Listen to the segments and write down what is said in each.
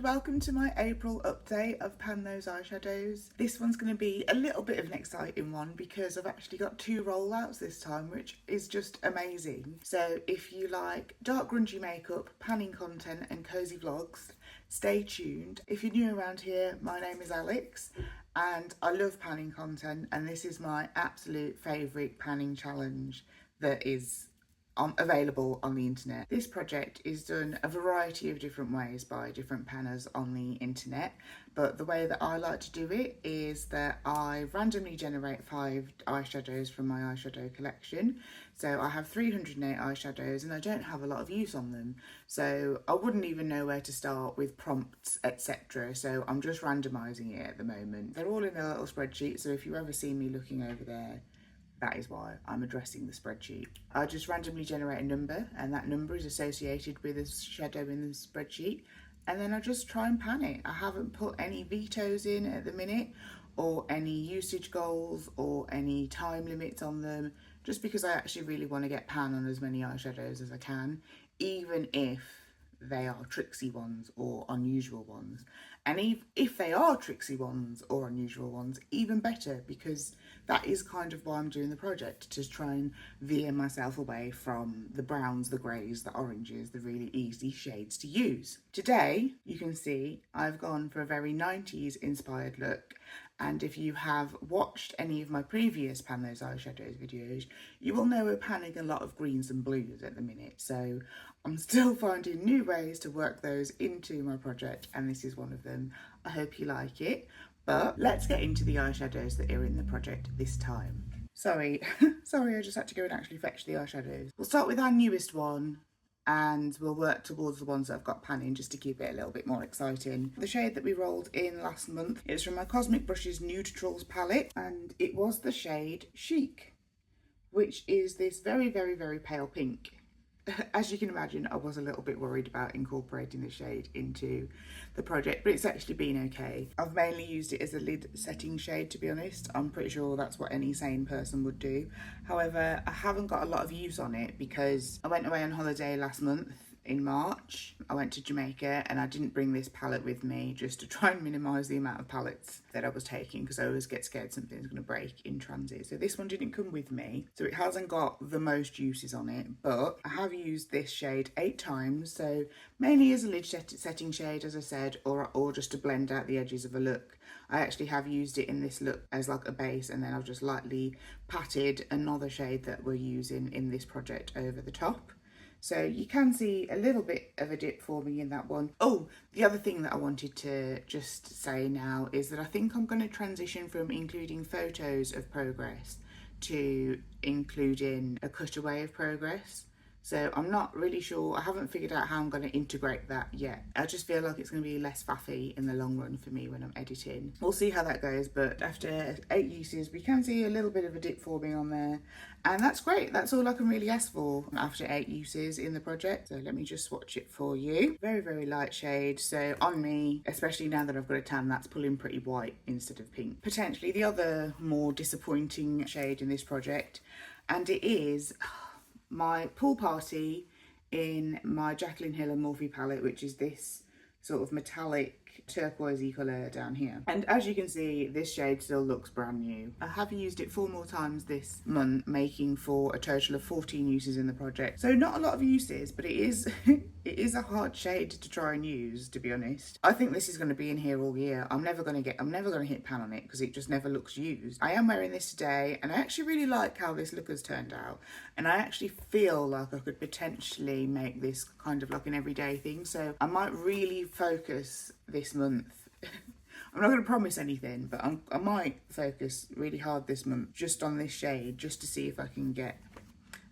Welcome to my April update of Pan Those Eyeshadows. This one's going to be a little bit of an exciting one because I've actually got 2 rollouts this time, which is just amazing. So if you like dark grungy makeup, panning content and cozy vlogs, stay tuned. If you're new around here, my name is Alex and I love panning content, and this is my absolute favourite panning challenge that is available on the internet. This project is done a variety of different ways by different panners on the internet, but the way that I like to do it is that I randomly generate 5 eyeshadows from my eyeshadow collection. So I have 308 eyeshadows and I don't have a lot of use on them, so I wouldn't even know where to start with prompts, etc. So I'm just randomising it at the moment. They're all in a little spreadsheet, so if you ever see me looking over there, that is why I'm addressing the spreadsheet. I just randomly generate a number, and that number is associated with a shadow in the spreadsheet, and then I just try and pan it. I haven't put any vetoes in at the minute, or any usage goals, or any time limits on them, just because I actually really want to get pan on as many eyeshadows as I can, even if they are tricksy ones or unusual ones. And if they are tricksy ones or unusual ones, even better, because that is kind of why I'm doing the project, to try and veer myself away from the browns, the greys, the oranges, the really easy shades to use. Today, you can see I've gone for a very 90s inspired look, and if you have watched any of my previous Pan Those Eyeshadows videos, you will know we're panning a lot of greens and blues at the minute, so I'm still finding new ways to work those into my project, and this is one of them. I hope you like it, but let's get into the eyeshadows that are in the project this time. Sorry, I just had to go and actually fetch the eyeshadows. We'll start with our newest one, and we'll work towards the ones that I've got panning just to keep it a little bit more exciting. The shade that we rolled in last month is from my Cosmic Brushes Neutrals palette, and it was the shade Chic, which is this very, very, very pale pink. As you can imagine, I was a little bit worried about incorporating the shade into the project, but it's actually been okay. I've mainly used it as a lid setting shade, to be honest. I'm pretty sure that's what any sane person would do. However, I haven't got a lot of use on it because I went away on holiday last month in March. I went to Jamaica and I didn't bring this palette with me, just to try and minimise the amount of palettes that I was taking, because I always get scared something's going to break in transit. So this one didn't come with me, so it hasn't got the most uses on it, but I have used this shade 8 times, so mainly as a lid setting shade, as I said, or just to blend out the edges of a look. I actually have used it in this look as like a base, and then I've just lightly patted another shade that we're using in this project over the top. So you can see a little bit of a dip forming in that one. Oh, the other thing that I wanted to just say now is that I think I'm going to transition from including photos of progress to including a cutaway of progress. So I'm not really sure, I haven't figured out how I'm going to integrate that yet. I just feel like it's going to be less faffy in the long run for me when I'm editing. We'll see how that goes, but after 8 uses we can see a little bit of a dip forming on there, and that's great. That's all I can really ask for after 8 uses in the project. So let me just swatch it for you. Very, very light shade, so on me, especially now that I've got a tan, that's pulling pretty white instead of pink. Potentially the other more disappointing shade in this project, and it is my Pool Party in my Jaclyn Hill and Morphe palette, which is this sort of metallic turquoisey colour down here. And as you can see, this shade still looks brand new. I have used it 4 more times this month, making for a total of 14 uses in the project. So not a lot of uses, but it is it is a hard shade to try and use, to be honest. I think this is going to be in here all year. I'm never going to hit pan on it because it just never looks used. I am wearing this today and I actually really like how this look has turned out, and I actually feel like I could potentially make this kind of like an everyday thing, so I might really focus this month. I'm not going to promise anything, but I might focus really hard this month just on this shade, just to see if I can get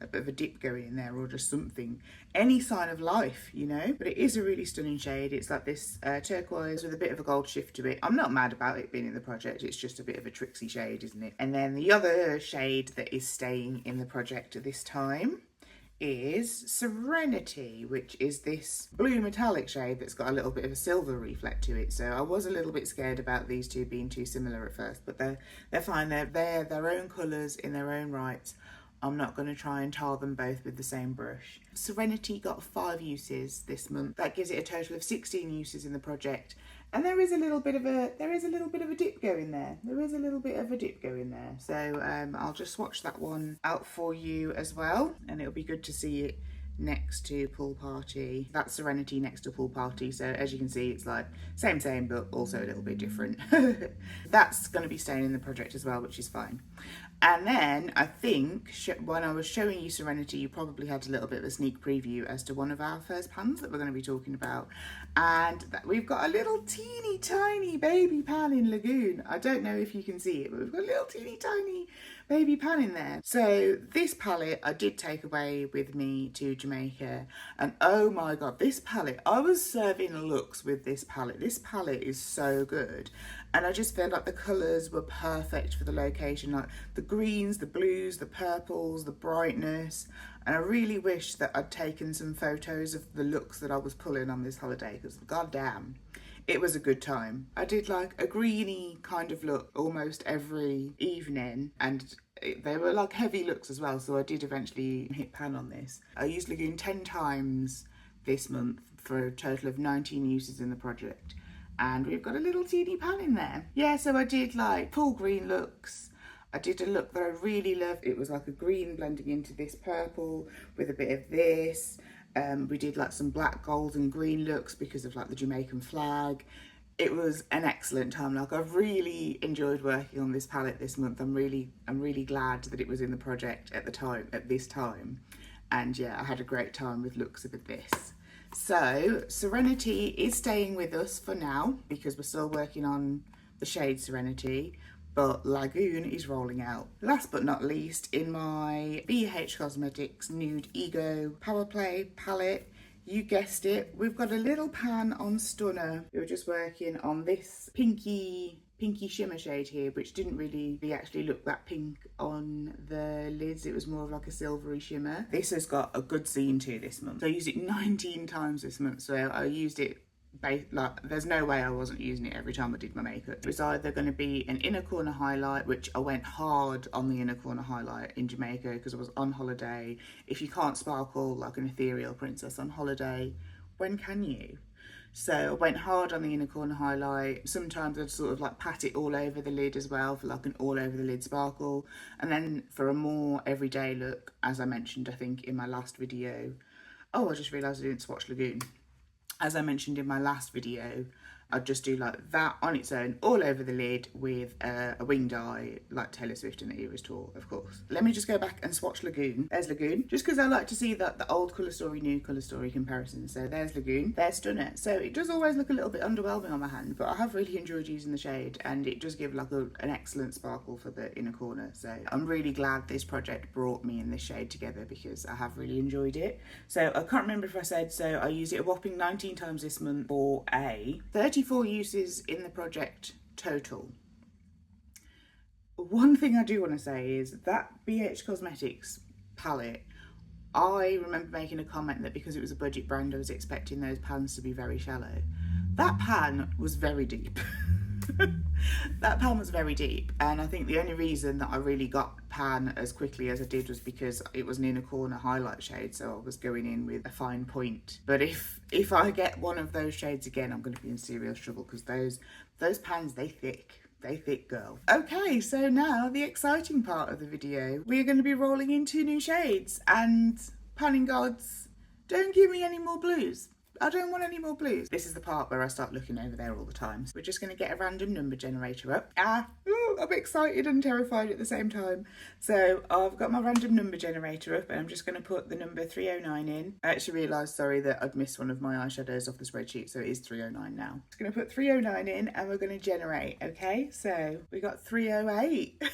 a bit of a dip going in there, or just something, any sign of life, you know. But it is a really stunning shade. It's like this turquoise with a bit of a gold shift to it. I'm not mad about it being in the project, it's just a bit of a tricksy shade, isn't it? And then the other shade that is staying in the project at this time is Serenity, which is this blue metallic shade that's got a little bit of a silver reflect to it. So I was a little bit scared about these two being too similar at first, but they're fine. They're their own colours in their own right. I'm not going to try and tar them both with the same brush. Serenity got 5 uses this month. That gives it a total of 16 uses in the project. And there is a little bit of a dip going there. There is a little bit of a dip going there. So I'll just swatch that one out for you as well, and it'll be good to see it next to Pool Party. That's Serenity next to Pool Party, so as you can see, it's like same but also a little bit different. That's going to be staying in the project as well, which is fine. And then I think when I was showing you Serenity, you probably had a little bit of a sneak preview as to one of our first pans that we're going to be talking about, and we've got a little teeny tiny baby pan in Lagoon. I don't know if you can see it, but we've got a little teeny tiny baby pan in there. So this palette I did take away with me to Jamaica, and oh my god, this palette, I was serving looks with this palette. This palette is so good, and I just feel like the colours were perfect for the location, like the greens, the blues, the purples, the brightness. And I really wish that I'd taken some photos of the looks that I was pulling on this holiday, because goddamn, it was a good time. I did like a greeny kind of look almost every evening, and they were like heavy looks as well, so I did eventually hit pan on this. I used Lagoon 10 times this month for a total of 19 uses in the project, and we've got a little teeny pan in there. Yeah, so I did like full green looks. I did a look that I really loved. It was like a green blending into this purple with a bit of this. We did like some black, gold and green looks because of like the Jamaican flag. It was an excellent time. Like, I've really enjoyed working on this palette this month. I'm really glad that it was in the project at this time. And yeah, I had a great time with looks of this. So Serenity is staying with us for now because we're still working on the shade Serenity, but Lagoon is rolling out. Last but not least, in my BH Cosmetics Nude Ego Power Play palette, you guessed it, we've got a little pan on Stunner. We were just working on this pinky shimmer shade here, which didn't really actually look that pink on the lids. It was more of like a silvery shimmer. This has got a good scene to this month. So I used it 19 times this month, so I used it like, there's no way I wasn't using it every time I did my makeup. It was either going to be an inner corner highlight, which I went hard on the inner corner highlight in Jamaica because I was on holiday. If you can't sparkle like an ethereal princess on holiday, when can you? So I went hard on the inner corner highlight. Sometimes I'd sort of like pat it all over the lid as well for like an all over the lid sparkle. And then for a more everyday look, as I mentioned I think in my last video, oh, I just realised I didn't swatch Lagoon. As I mentioned in my last video, I'd just do like that on its own all over the lid with a winged eye like Taylor Swift in the Eras tour, of course. Let me just go back and swatch Lagoon. There's Lagoon, just because I like to see that the old colour story, new colour story comparison. So there's Lagoon, there's Stunner. So it does always look a little bit underwhelming on my hand, but I have really enjoyed using the shade, and it does give like an excellent sparkle for the inner corner. So I'm really glad this project brought me and this shade together because I have really enjoyed it. So I can't remember if I said, so I used it a whopping 19 times this month for a 34 uses in the project total. One thing I do want to say is that BH Cosmetics palette, I remember making a comment that because it was a budget brand I was expecting those pans to be very shallow. That pan was very deep. That pan was very deep, and I think the only reason that I really got pan as quickly as I did was because it was an inner corner highlight shade, so I was going in with a fine point. But if I get one of those shades again, I'm going to be in serious trouble because those pans, they thick, girl. Okay, so now the exciting part of the video. We're going to be rolling into new shades, and panning gods, don't give me any more blues. I don't want any more blues. This is the part where I start looking over there all the time. So we're just going to get a random number generator up. I'm excited and terrified at the same time. So I've got my random number generator up, and I'm just going to put the number 309 in. I actually realised, sorry, that I'd missed one of my eyeshadows off the spreadsheet, so it is 309 now. Just going to put 309 in, and we're going to generate, okay? So we got 308.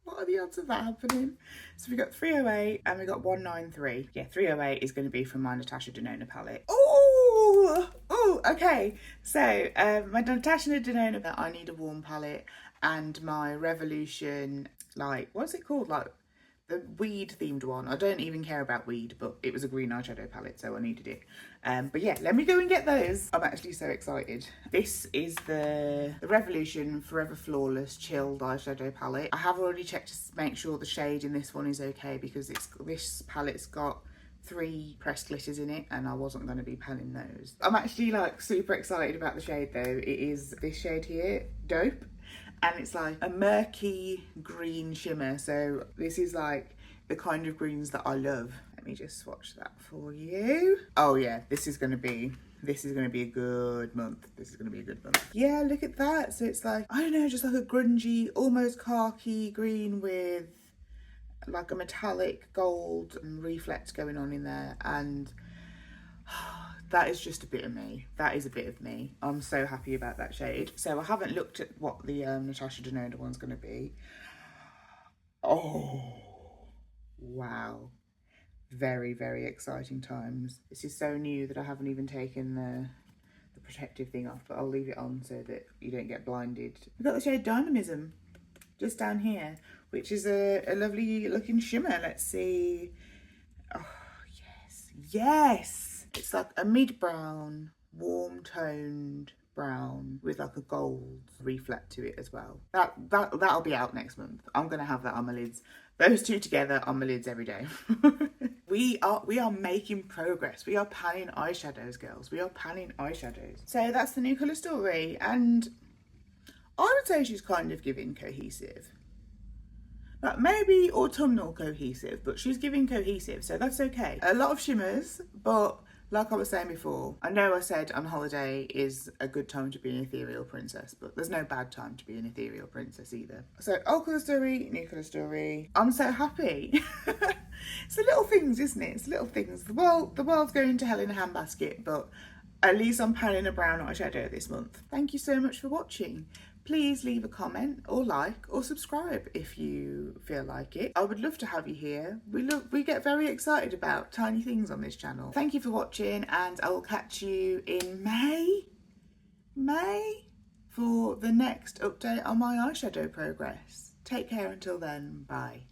What are the odds of that happening? So we got 308 and we got 193. Yeah, 308 is going to be from my Natasha Denona palette. Oh, okay. So my Natasha Denona, I Need a Warm palette, and my Revolution, like, what's it called? Like the weed themed one. I don't even care about weed, but it was a green eyeshadow palette, so I needed it. But yeah, let me go and get those. I'm actually so excited. This is the Revolution Forever Flawless Chilled Eyeshadow Palette. I have already checked to make sure the shade in this one is okay, because this palette's got 3 pressed glitters in it and I wasn't going to be panning those. I'm actually like super excited about the shade though. It is this shade here, Dope. And it's like a murky green shimmer. So this is like the kind of greens that I love. Let me just swatch that for you. Oh yeah, this is gonna be a good month. This is gonna be a good month. Yeah, look at that. So it's like, I don't know, just like a grungy, almost khaki green with like a metallic gold reflect going on in there. And that is just a bit of me. That is a bit of me. I'm so happy about that shade. So I haven't looked at what the Natasha Denona one's going to be. Oh, wow. Very, very exciting times. This is so new that I haven't even taken the protective thing off, but I'll leave it on so that you don't get blinded. We've got the shade Dynamism just down here, which is a lovely looking shimmer. Let's see. Oh, yes. Yes! It's like a mid-brown, warm-toned brown with like a gold reflect to it as well. That'll be out next month. I'm gonna have that on my lids. Those two together on my lids every day. We are making progress. We are panning eyeshadows, girls. We are panning eyeshadows. So that's the new colour story, and I would say she's kind of giving cohesive. Like maybe autumnal cohesive, but she's giving cohesive, so that's okay. A lot of shimmers, but like I was saying before, I know I said on holiday is a good time to be an ethereal princess, but there's no bad time to be an ethereal princess either. So old colour story, new colour story. I'm so happy. It's the little things, isn't it? It's the little things. The world's going to hell in a handbasket, but at least I'm panning a brown eyeshadow this month. Thank you so much for watching. Please leave a comment or like or subscribe if you feel like it. I would love to have you here. We get very excited about tiny things on this channel. Thank you for watching, and I will catch you in May for the next update on my eyeshadow progress. Take care until then. Bye.